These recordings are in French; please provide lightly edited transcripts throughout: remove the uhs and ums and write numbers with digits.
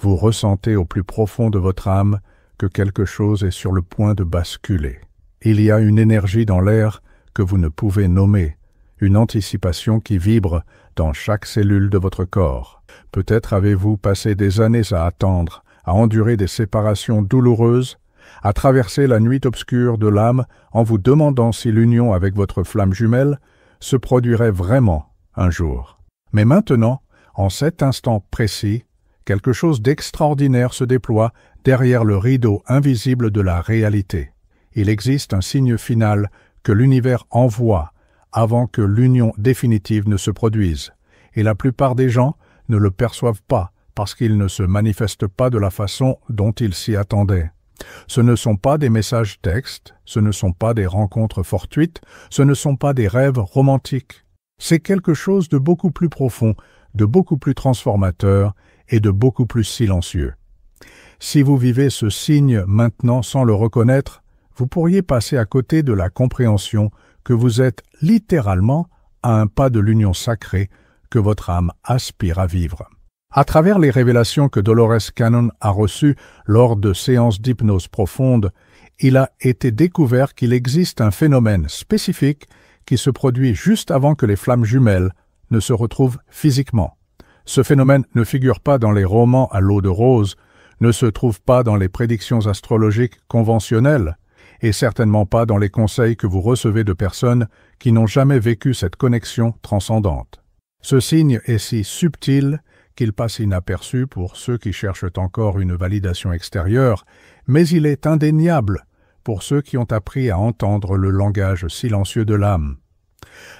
Vous ressentez au plus profond de votre âme que quelque chose est sur le point de basculer. Il y a une énergie dans l'air que vous ne pouvez nommer, une anticipation qui vibre dans chaque cellule de votre corps. Peut-être avez-vous passé des années à attendre, à endurer des séparations douloureuses, à traverser la nuit obscure de l'âme en vous demandant si l'union avec votre flamme jumelle se produirait vraiment un jour. Mais maintenant, en cet instant précis, quelque chose d'extraordinaire se déploie derrière le rideau invisible de la réalité. Il existe un signe final que l'univers envoie avant que l'union définitive ne se produise, et la plupart des gens ne le perçoivent pas parce qu'il ne se manifeste pas de la façon dont ils s'y attendaient. Ce ne sont pas des messages textes, ce ne sont pas des rencontres fortuites, ce ne sont pas des rêves romantiques. C'est quelque chose de beaucoup plus profond, de beaucoup plus transformateur et de beaucoup plus silencieux. Si vous vivez ce signe maintenant sans le reconnaître, vous pourriez passer à côté de la compréhension que vous êtes littéralement à un pas de l'union sacrée que votre âme aspire à vivre. À travers les révélations que Dolores Cannon a reçues lors de séances d'hypnose profonde, il a été découvert qu'il existe un phénomène spécifique qui se produit juste avant que les flammes jumelles ne se retrouvent physiquement. Ce phénomène ne figure pas dans les romans à l'eau de rose, ne se trouve pas dans les prédictions astrologiques conventionnelles, et certainement pas dans les conseils que vous recevez de personnes qui n'ont jamais vécu cette connexion transcendante. Ce signe est si subtil qu'il passe inaperçu pour ceux qui cherchent encore une validation extérieure, mais il est indéniable pour ceux qui ont appris à entendre le langage silencieux de l'âme.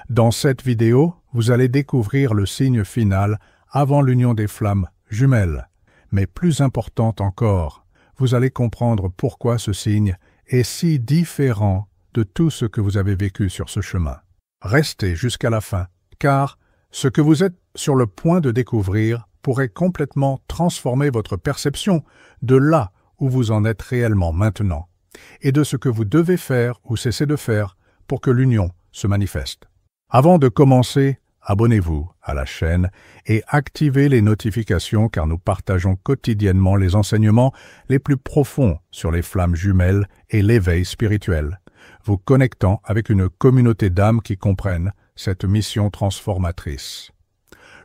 Dans cette vidéo, vous allez découvrir le signe final avant l'union des flammes jumelles, mais plus important encore, vous allez comprendre pourquoi ce signe est si différent de tout ce que vous avez vécu sur ce chemin. Restez jusqu'à la fin, car ce que vous êtes sur le point de découvrir pourrait complètement transformer votre perception de là où vous en êtes réellement maintenant, et de ce que vous devez faire ou cesser de faire pour que l'union se manifeste. Avant de commencer, abonnez-vous à la chaîne et activez les notifications car nous partageons quotidiennement les enseignements les plus profonds sur les flammes jumelles et l'éveil spirituel, vous connectant avec une communauté d'âmes qui comprennent cette mission transformatrice.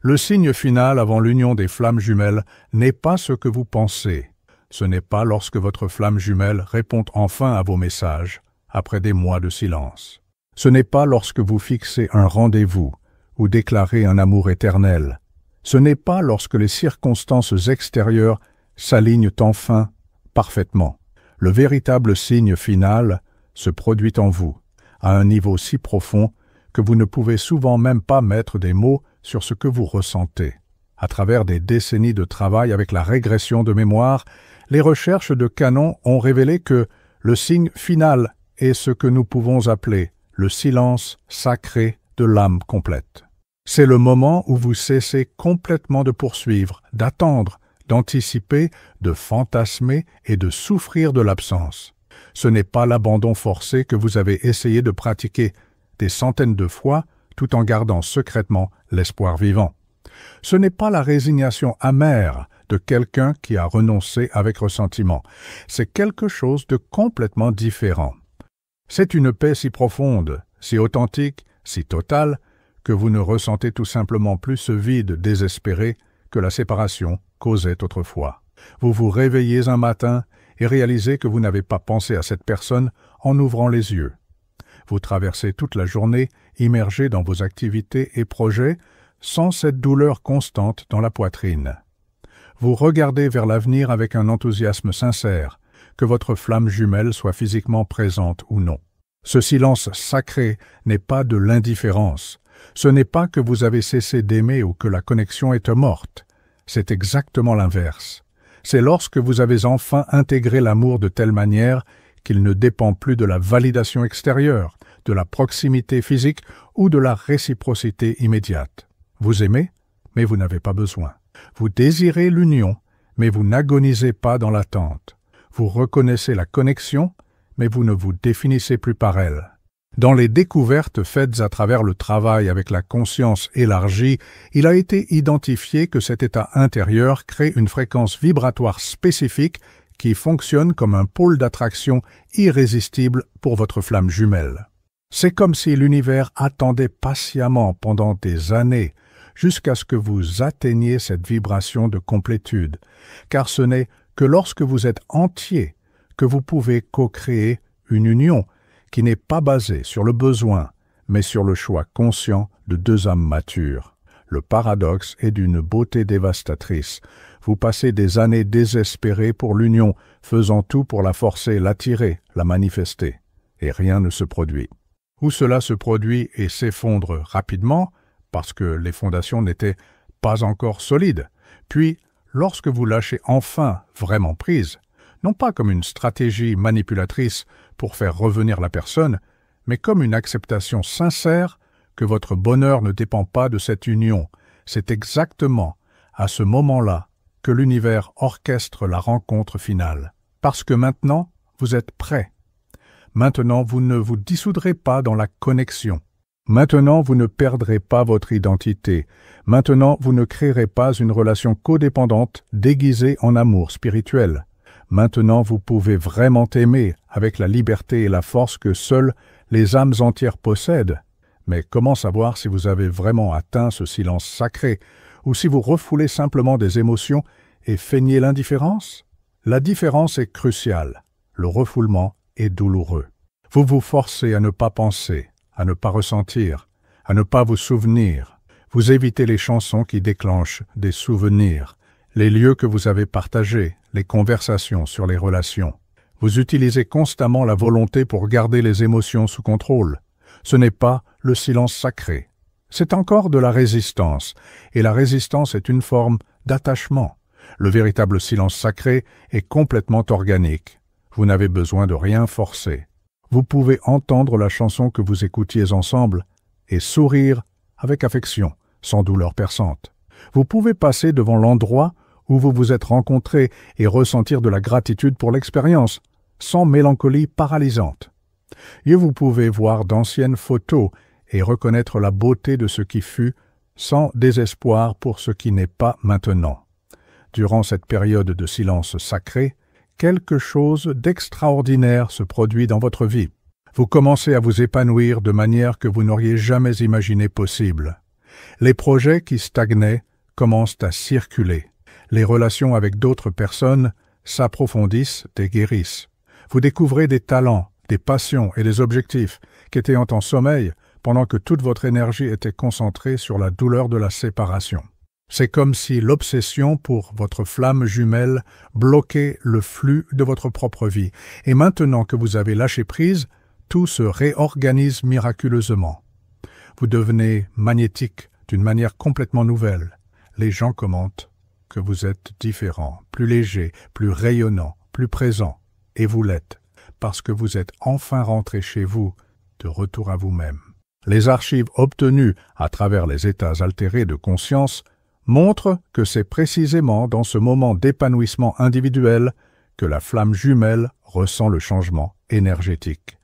Le signe final avant l'union des flammes jumelles n'est pas ce que vous pensez. Ce n'est pas lorsque votre flamme jumelle répond enfin à vos messages, après des mois de silence. Ce n'est pas lorsque vous fixez un rendez-vous ou déclarez un amour éternel. Ce n'est pas lorsque les circonstances extérieures s'alignent enfin parfaitement. Le véritable signe final se produit en vous, à un niveau si profond que vous ne pouvez souvent même pas mettre des mots sur ce que vous ressentez. À travers des décennies de travail avec la régression de mémoire, les recherches de Cannon ont révélé que le signe final est ce que nous pouvons appeler le silence sacré de l'âme complète. C'est le moment où vous cessez complètement de poursuivre, d'attendre, d'anticiper, de fantasmer et de souffrir de l'absence. Ce n'est pas l'abandon forcé que vous avez essayé de pratiquer des centaines de fois tout en gardant secrètement l'espoir vivant. Ce n'est pas la résignation amère de quelqu'un qui a renoncé avec ressentiment. C'est quelque chose de complètement différent. C'est une paix si profonde, si authentique, si totale, que vous ne ressentez tout simplement plus ce vide désespéré que la séparation causait autrefois. Vous vous réveillez un matin et réalisez que vous n'avez pas pensé à cette personne en ouvrant les yeux. Vous traversez toute la journée immergé dans vos activités et projets sans cette douleur constante dans la poitrine. Vous regardez vers l'avenir avec un enthousiasme sincère, que votre flamme jumelle soit physiquement présente ou non. Ce silence sacré n'est pas de l'indifférence. Ce n'est pas que vous avez cessé d'aimer ou que la connexion est morte. C'est exactement l'inverse. C'est lorsque vous avez enfin intégré l'amour de telle manière qu'il ne dépend plus de la validation extérieure, de la proximité physique ou de la réciprocité immédiate. Vous aimez, mais vous n'avez pas besoin. Vous désirez l'union, mais vous n'agonisez pas dans l'attente. Vous reconnaissez la connexion, mais vous ne vous définissez plus par elle. Dans les découvertes faites à travers le travail avec la conscience élargie, il a été identifié que cet état intérieur crée une fréquence vibratoire spécifique qui fonctionne comme un pôle d'attraction irrésistible pour votre flamme jumelle. C'est comme si l'univers attendait patiemment pendant des années jusqu'à ce que vous atteigniez cette vibration de complétude, car ce n'est que lorsque vous êtes entier que vous pouvez co-créer une union qui n'est pas basée sur le besoin, mais sur le choix conscient de deux âmes matures. Le paradoxe est d'une beauté dévastatrice. Vous passez des années désespérées pour l'union, faisant tout pour la forcer, l'attirer, la manifester, et rien ne se produit. Ou cela se produit et s'effondre rapidement, parce que les fondations n'étaient pas encore solides. Puis, lorsque vous lâchez enfin vraiment prise, non pas comme une stratégie manipulatrice pour faire revenir la personne, mais comme une acceptation sincère que votre bonheur ne dépend pas de cette union. C'est exactement à ce moment-là que l'univers orchestre la rencontre finale. Parce que maintenant, vous êtes prêt. Maintenant, vous ne vous dissoudrez pas dans la connexion. Maintenant, vous ne perdrez pas votre identité. Maintenant, vous ne créerez pas une relation codépendante déguisée en amour spirituel. Maintenant, vous pouvez vraiment aimer avec la liberté et la force que seules les âmes entières possèdent. Mais comment savoir si vous avez vraiment atteint ce silence sacré ou si vous refoulez simplement des émotions et feignez l'indifférence? La différence est cruciale. Le refoulement est douloureux. Vous vous forcez à ne pas penser, à ne pas ressentir, à ne pas vous souvenir. Vous évitez les chansons qui déclenchent des souvenirs, les lieux que vous avez partagés, les conversations sur les relations. Vous utilisez constamment la volonté pour garder les émotions sous contrôle. Ce n'est pas le silence sacré. C'est encore de la résistance, et la résistance est une forme d'attachement. Le véritable silence sacré est complètement organique. Vous n'avez besoin de rien forcer. Vous pouvez entendre la chanson que vous écoutiez ensemble et sourire avec affection, sans douleur perçante. Vous pouvez passer devant l'endroit où vous vous êtes rencontrés et ressentir de la gratitude pour l'expérience, sans mélancolie paralysante. Et vous pouvez voir d'anciennes photos et reconnaître la beauté de ce qui fut, sans désespoir pour ce qui n'est pas maintenant. Durant cette période de silence sacré, quelque chose d'extraordinaire se produit dans votre vie. Vous commencez à vous épanouir de manière que vous n'auriez jamais imaginé possible. Les projets qui stagnaient commencent à circuler. Les relations avec d'autres personnes s'approfondissent et guérissent. Vous découvrez des talents, des passions et des objectifs qui étaient en sommeil pendant que toute votre énergie était concentrée sur la douleur de la séparation. C'est comme si l'obsession pour votre flamme jumelle bloquait le flux de votre propre vie. Et maintenant que vous avez lâché prise, tout se réorganise miraculeusement. Vous devenez magnétique d'une manière complètement nouvelle. Les gens commentent que vous êtes différent, plus léger, plus rayonnant, plus présent. Et vous l'êtes, parce que vous êtes enfin rentré chez vous, de retour à vous-même. Les archives obtenues à travers les états altérés de conscience montrent que c'est précisément dans ce moment d'épanouissement individuel que la flamme jumelle ressent le changement énergétique.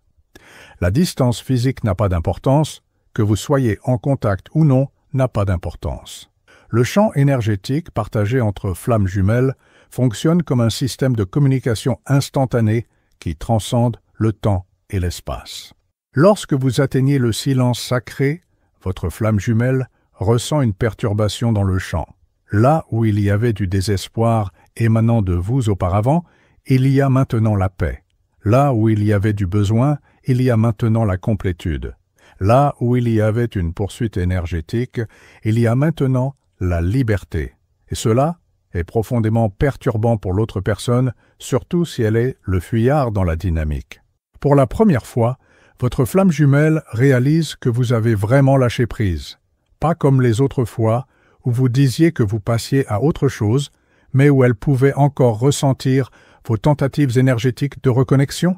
La distance physique n'a pas d'importance, que vous soyez en contact ou non n'a pas d'importance. Le champ énergétique partagé entre flammes jumelles fonctionne comme un système de communication instantané qui transcende le temps et l'espace. Lorsque vous atteignez le silence sacré, votre flamme jumelle ressent une perturbation dans le champ. Là où il y avait du désespoir émanant de vous auparavant, il y a maintenant la paix. Là où il y avait du besoin, il y a maintenant la complétude. Là où il y avait une poursuite énergétique, il y a maintenant la liberté. Et cela est profondément perturbant pour l'autre personne, surtout si elle est le fuyard dans la dynamique. Pour la première fois, votre flamme jumelle réalise que vous avez vraiment lâché prise. Pas comme les autres fois où vous disiez que vous passiez à autre chose, mais où elle pouvait encore ressentir vos tentatives énergétiques de reconnexion.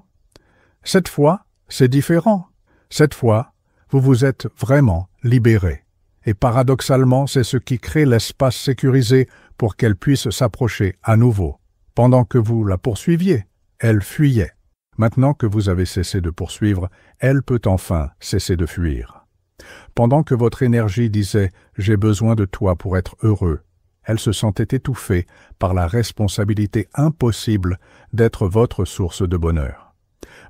Cette fois, c'est différent. Cette fois, vous vous êtes vraiment libéré. Et paradoxalement, c'est ce qui crée l'espace sécurisé pour qu'elle puisse s'approcher à nouveau. Pendant que vous la poursuiviez, elle fuyait. Maintenant que vous avez cessé de poursuivre, elle peut enfin cesser de fuir. Pendant que votre énergie disait « J'ai besoin de toi pour être heureux », elle se sentait étouffée par la responsabilité impossible d'être votre source de bonheur.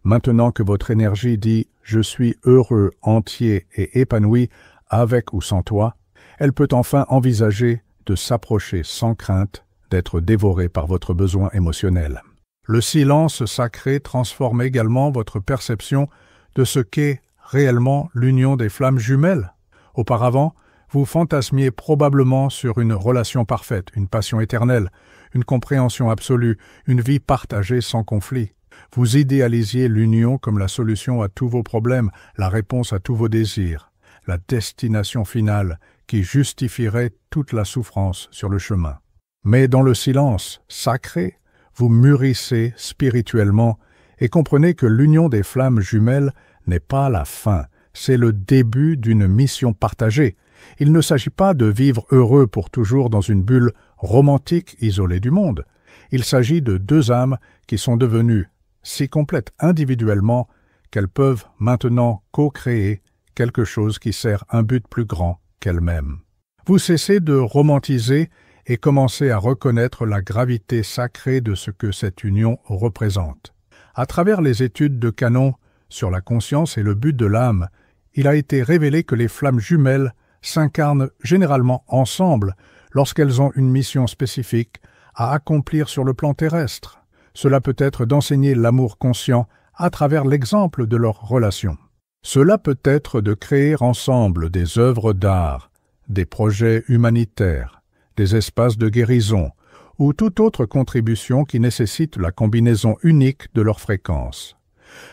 Maintenant que votre énergie dit « Je suis heureux, entier et épanoui avec ou sans toi », elle peut enfin envisager de s'approcher sans crainte d'être dévorée par votre besoin émotionnel. Le silence sacré transforme également votre perception de ce qu'est réellement l'union des flammes jumelles. Auparavant, vous fantasmiez probablement sur une relation parfaite, une passion éternelle, une compréhension absolue, une vie partagée sans conflit. Vous idéalisiez l'union comme la solution à tous vos problèmes, la réponse à tous vos désirs, la destination finale qui justifierait toute la souffrance sur le chemin. Mais dans le silence sacré, vous mûrissez spirituellement et comprenez que l'union des flammes jumelles n'est pas la fin, c'est le début d'une mission partagée. Il ne s'agit pas de vivre heureux pour toujours dans une bulle romantique isolée du monde. Il s'agit de deux âmes qui sont devenues si complètes individuellement qu'elles peuvent maintenant co-créer quelque chose qui sert un but plus grand qu'elles-mêmes. Vous cessez de romantiser et commencez à reconnaître la gravité sacrée de ce que cette union représente. À travers les études de Canon sur la conscience et le but de l'âme, il a été révélé que les flammes jumelles s'incarnent généralement ensemble lorsqu'elles ont une mission spécifique à accomplir sur le plan terrestre. Cela peut être d'enseigner l'amour conscient à travers l'exemple de leur relation. Cela peut être de créer ensemble des œuvres d'art, des projets humanitaires, des espaces de guérison ou toute autre contribution qui nécessite la combinaison unique de leurs fréquences.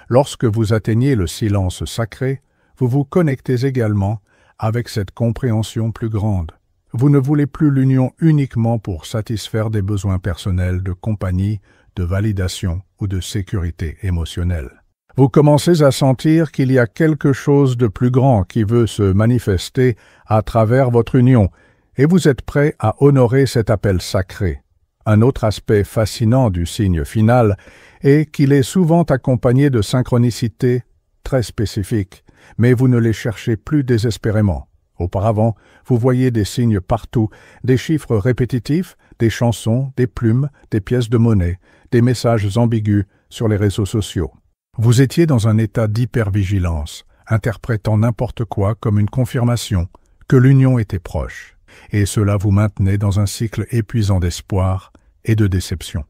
Lorsque vous atteignez le silence sacré, vous vous connectez également avec cette compréhension plus grande. Vous ne voulez plus l'union uniquement pour satisfaire des besoins personnels de compagnie, de validation ou de sécurité émotionnelle. Vous commencez à sentir qu'il y a quelque chose de plus grand qui veut se manifester à travers votre union, et vous êtes prêt à honorer cet appel sacré. Un autre aspect fascinant du signe final est qu'il est souvent accompagné de synchronicités très spécifiques, mais vous ne les cherchez plus désespérément. Auparavant, vous voyiez des signes partout, des chiffres répétitifs, des chansons, des plumes, des pièces de monnaie, des messages ambigus sur les réseaux sociaux. Vous étiez dans un état d'hypervigilance, interprétant n'importe quoi comme une confirmation que l'union était proche, et cela vous maintenait dans un cycle épuisant d'espoir et de déception.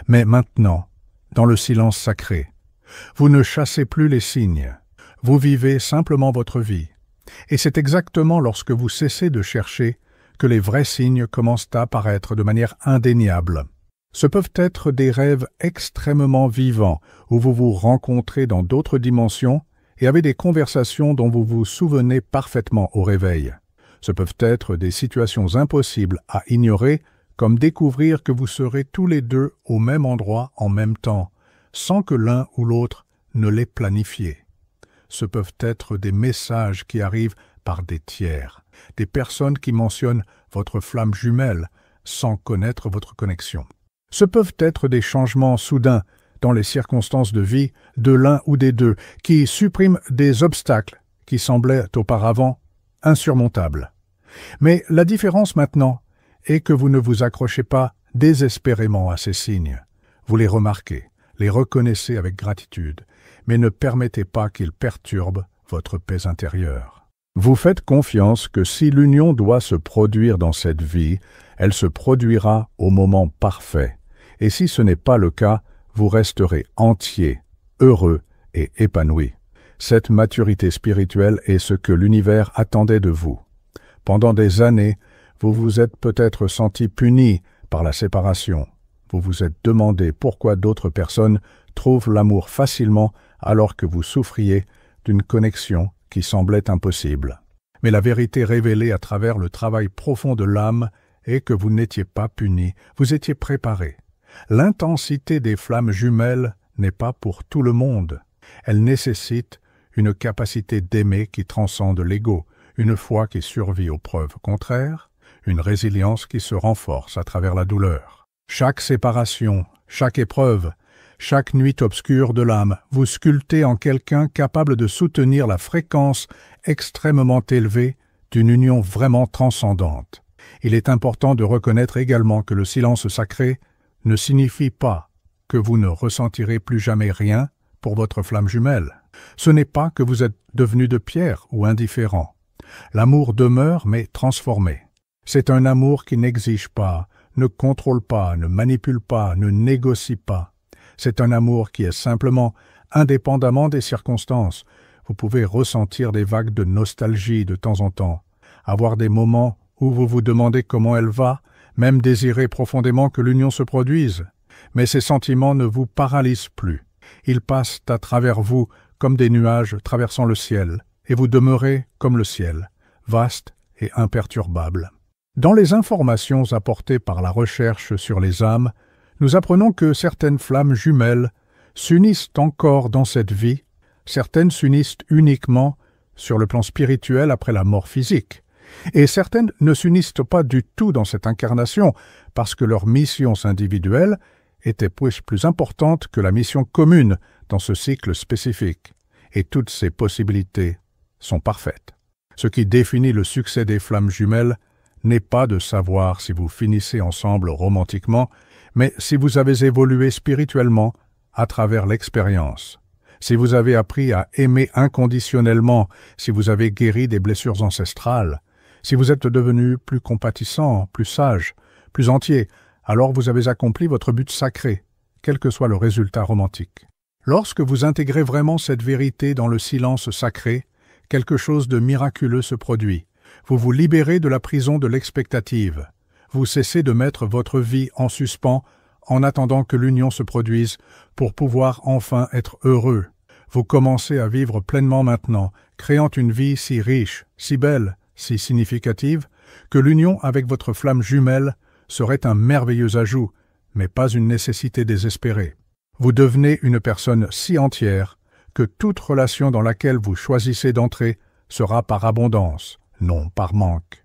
Mais maintenant, dans le silence sacré, vous ne chassez plus les signes, vous vivez simplement votre vie, et c'est exactement lorsque vous cessez de chercher que les vrais signes commencent à apparaître de manière indéniable. Ce peuvent être des rêves extrêmement vivants où vous vous rencontrez dans d'autres dimensions et avez des conversations dont vous vous souvenez parfaitement au réveil. Ce peuvent être des situations impossibles à ignorer, comme découvrir que vous serez tous les deux au même endroit en même temps, sans que l'un ou l'autre ne l'ait planifié. Ce peuvent être des messages qui arrivent par des tiers, des personnes qui mentionnent votre flamme jumelle sans connaître votre connexion. Ce peuvent être des changements soudains dans les circonstances de vie de l'un ou des deux qui suppriment des obstacles qui semblaient auparavant insurmontables. Mais la différence maintenant est que vous ne vous accrochez pas désespérément à ces signes. Vous les remarquez, les reconnaissez avec gratitude, mais ne permettez pas qu'ils perturbent votre paix intérieure. Vous faites confiance que si l'union doit se produire dans cette vie, elle se produira au moment parfait. Et si ce n'est pas le cas, vous resterez entier, heureux et épanoui. Cette maturité spirituelle est ce que l'univers attendait de vous. Pendant des années, vous vous êtes peut-être senti puni par la séparation. Vous vous êtes demandé pourquoi d'autres personnes trouvent l'amour facilement alors que vous souffriez d'une connexion qui semblait impossible. Mais la vérité révélée à travers le travail profond de l'âme est que vous n'étiez pas puni, vous étiez préparé. L'intensité des flammes jumelles n'est pas pour tout le monde. Elle nécessite une capacité d'aimer qui transcende l'ego, une foi qui survit aux preuves contraires, une résilience qui se renforce à travers la douleur. Chaque séparation, chaque épreuve Chaque nuit obscure de l'âme, vous sculptez en quelqu'un capable de soutenir la fréquence extrêmement élevée d'une union vraiment transcendante. Il est important de reconnaître également que le silence sacré ne signifie pas que vous ne ressentirez plus jamais rien pour votre flamme jumelle. Ce n'est pas que vous êtes devenu de pierre ou indifférent. L'amour demeure mais transformé. C'est un amour qui n'exige pas, ne contrôle pas, ne manipule pas, ne négocie pas. C'est un amour qui est simplement indépendamment des circonstances. Vous pouvez ressentir des vagues de nostalgie de temps en temps, avoir des moments où vous vous demandez comment elle va, même désirer profondément que l'union se produise. Mais ces sentiments ne vous paralysent plus. Ils passent à travers vous comme des nuages traversant le ciel, et vous demeurez comme le ciel, vaste et imperturbable. Dans les informations apportées par la recherche sur les âmes, nous apprenons que certaines flammes jumelles s'unissent encore dans cette vie, certaines s'unissent uniquement sur le plan spirituel après la mort physique, et certaines ne s'unissent pas du tout dans cette incarnation parce que leurs missions individuelles étaient plus importantes que la mission commune dans ce cycle spécifique, et toutes ces possibilités sont parfaites. Ce qui définit le succès des flammes jumelles n'est pas de savoir si vous finissez ensemble romantiquement, mais si vous avez évolué spirituellement à travers l'expérience, si vous avez appris à aimer inconditionnellement, si vous avez guéri des blessures ancestrales, si vous êtes devenu plus compatissant, plus sage, plus entier, alors vous avez accompli votre but sacré, quel que soit le résultat romantique. Lorsque vous intégrez vraiment cette vérité dans le silence sacré, quelque chose de miraculeux se produit. Vous vous libérez de la prison de l'expectative. Vous cessez de mettre votre vie en suspens en attendant que l'union se produise pour pouvoir enfin être heureux. Vous commencez à vivre pleinement maintenant, créant une vie si riche, si belle, si significative, que l'union avec votre flamme jumelle serait un merveilleux ajout, mais pas une nécessité désespérée. Vous devenez une personne si entière que toute relation dans laquelle vous choisissez d'entrer sera par abondance, non par manque.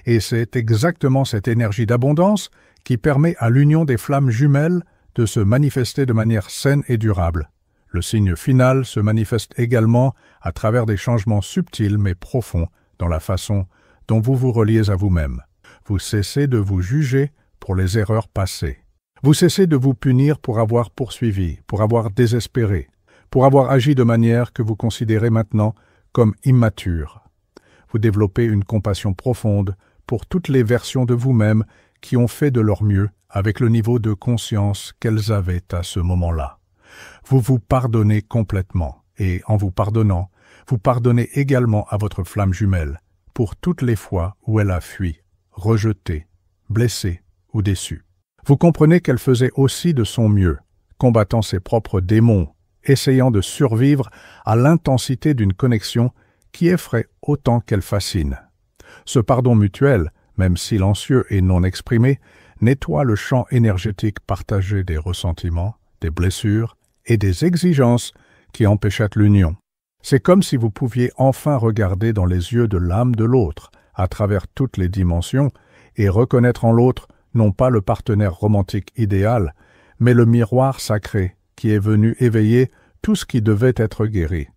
Et c'est exactement cette énergie d'abondance qui permet à l'union des flammes jumelles de se manifester de manière saine et durable. Le signe final se manifeste également à travers des changements subtils mais profonds dans la façon dont vous vous reliez à vous-même. Vous cessez de vous juger pour les erreurs passées. Vous cessez de vous punir pour avoir poursuivi, pour avoir désespéré, pour avoir agi de manière que vous considérez maintenant comme immature. Vous développez une compassion profonde pour toutes les versions de vous-même qui ont fait de leur mieux avec le niveau de conscience qu'elles avaient à ce moment-là. Vous vous pardonnez complètement et, en vous pardonnant, vous pardonnez également à votre flamme jumelle pour toutes les fois où elle a fui, rejeté, blessé ou déçu. Vous comprenez qu'elle faisait aussi de son mieux, combattant ses propres démons, essayant de survivre à l'intensité d'une connexion qui effraie autant qu'elle fascine. Ce pardon mutuel, même silencieux et non exprimé, nettoie le champ énergétique partagé des ressentiments, des blessures et des exigences qui empêchaient l'union. C'est comme si vous pouviez enfin regarder dans les yeux de l'âme de l'autre, à travers toutes les dimensions, et reconnaître en l'autre non pas le partenaire romantique idéal, mais le miroir sacré qui est venu éveiller tout ce qui devait être guéri.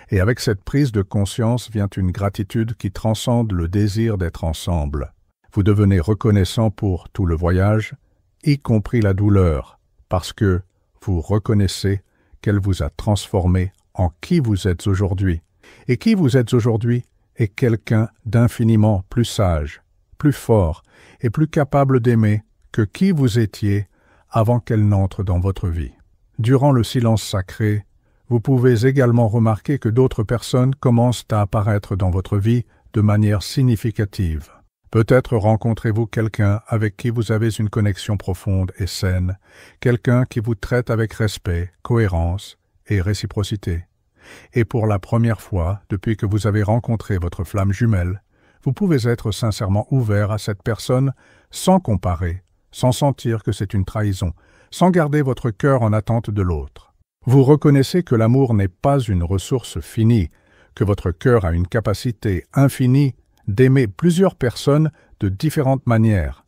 Et avec cette prise de conscience vient une gratitude qui transcende le désir d'être ensemble. Vous devenez reconnaissant pour tout le voyage, y compris la douleur, parce que vous reconnaissez qu'elle vous a transformé en qui vous êtes aujourd'hui. Et qui vous êtes aujourd'hui est quelqu'un d'infiniment plus sage, plus fort et plus capable d'aimer que qui vous étiez avant qu'elle n'entre dans votre vie. Durant le silence sacré, vous pouvez également remarquer que d'autres personnes commencent à apparaître dans votre vie de manière significative. Peut-être rencontrez-vous quelqu'un avec qui vous avez une connexion profonde et saine, quelqu'un qui vous traite avec respect, cohérence et réciprocité. Et pour la première fois, depuis que vous avez rencontré votre flamme jumelle, vous pouvez être sincèrement ouvert à cette personne sans comparer, sans sentir que c'est une trahison, sans garder votre cœur en attente de l'autre. Vous reconnaissez que l'amour n'est pas une ressource finie, que votre cœur a une capacité infinie d'aimer plusieurs personnes de différentes manières.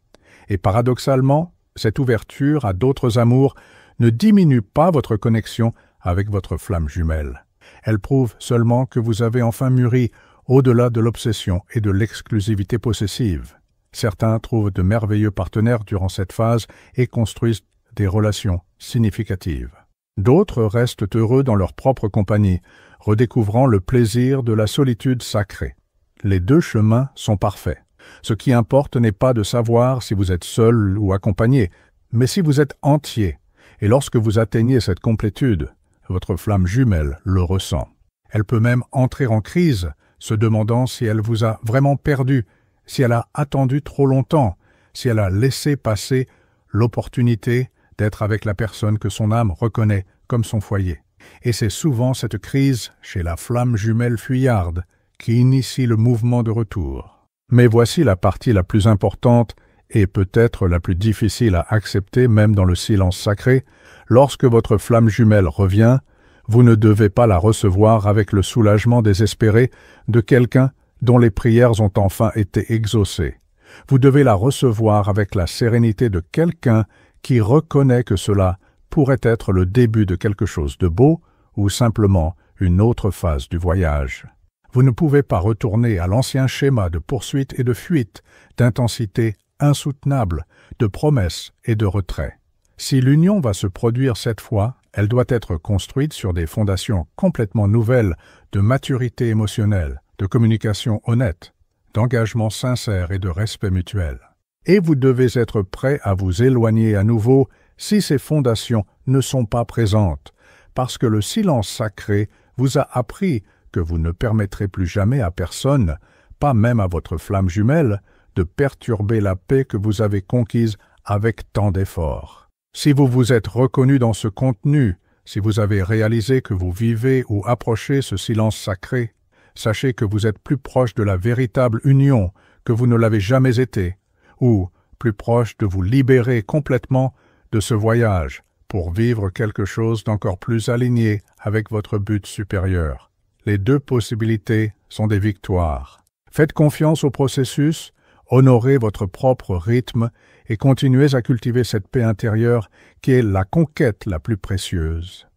Et paradoxalement, cette ouverture à d'autres amours ne diminue pas votre connexion avec votre flamme jumelle. Elle prouve seulement que vous avez enfin mûri au-delà de l'obsession et de l'exclusivité possessive. Certains trouvent de merveilleux partenaires durant cette phase et construisent des relations significatives. D'autres restent heureux dans leur propre compagnie, redécouvrant le plaisir de la solitude sacrée. Les deux chemins sont parfaits. Ce qui importe n'est pas de savoir si vous êtes seul ou accompagné, mais si vous êtes entier. Et lorsque vous atteignez cette complétude, votre flamme jumelle le ressent. Elle peut même entrer en crise, se demandant si elle vous a vraiment perdu, si elle a attendu trop longtemps, si elle a laissé passer l'opportunité d'être avec la personne que son âme reconnaît comme son foyer. Et c'est souvent cette crise chez la flamme jumelle fuyarde qui initie le mouvement de retour. Mais voici la partie la plus importante et peut-être la plus difficile à accepter même dans le silence sacré. Lorsque votre flamme jumelle revient, vous ne devez pas la recevoir avec le soulagement désespéré de quelqu'un dont les prières ont enfin été exaucées. Vous devez la recevoir avec la sérénité de quelqu'un qui reconnaît que cela pourrait être le début de quelque chose de beau ou simplement une autre phase du voyage. Vous ne pouvez pas retourner à l'ancien schéma de poursuite et de fuite, d'intensité insoutenable, de promesses et de retrait. Si l'union va se produire cette fois, elle doit être construite sur des fondations complètement nouvelles de maturité émotionnelle, de communication honnête, d'engagement sincère et de respect mutuel. Et vous devez être prêt à vous éloigner à nouveau si ces fondations ne sont pas présentes, parce que le silence sacré vous a appris que vous ne permettrez plus jamais à personne, pas même à votre flamme jumelle, de perturber la paix que vous avez conquise avec tant d'efforts. Si vous vous êtes reconnu dans ce contenu, si vous avez réalisé que vous vivez ou approchez ce silence sacré, sachez que vous êtes plus proche de la véritable union que vous ne l'avez jamais été, ou plus proche de vous libérer complètement de ce voyage pour vivre quelque chose d'encore plus aligné avec votre but supérieur. Les deux possibilités sont des victoires. Faites confiance au processus, honorez votre propre rythme et continuez à cultiver cette paix intérieure qui est la conquête la plus précieuse.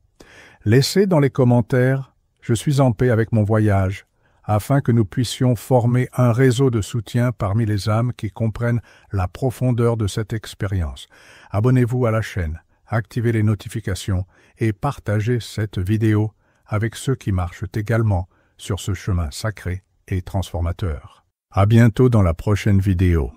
Laissez dans les commentaires « Je suis en paix avec mon voyage » afin que nous puissions former un réseau de soutien parmi les âmes qui comprennent la profondeur de cette expérience. Abonnez-vous à la chaîne, activez les notifications et partagez cette vidéo avec ceux qui marchent également sur ce chemin sacré et transformateur. À bientôt dans la prochaine vidéo.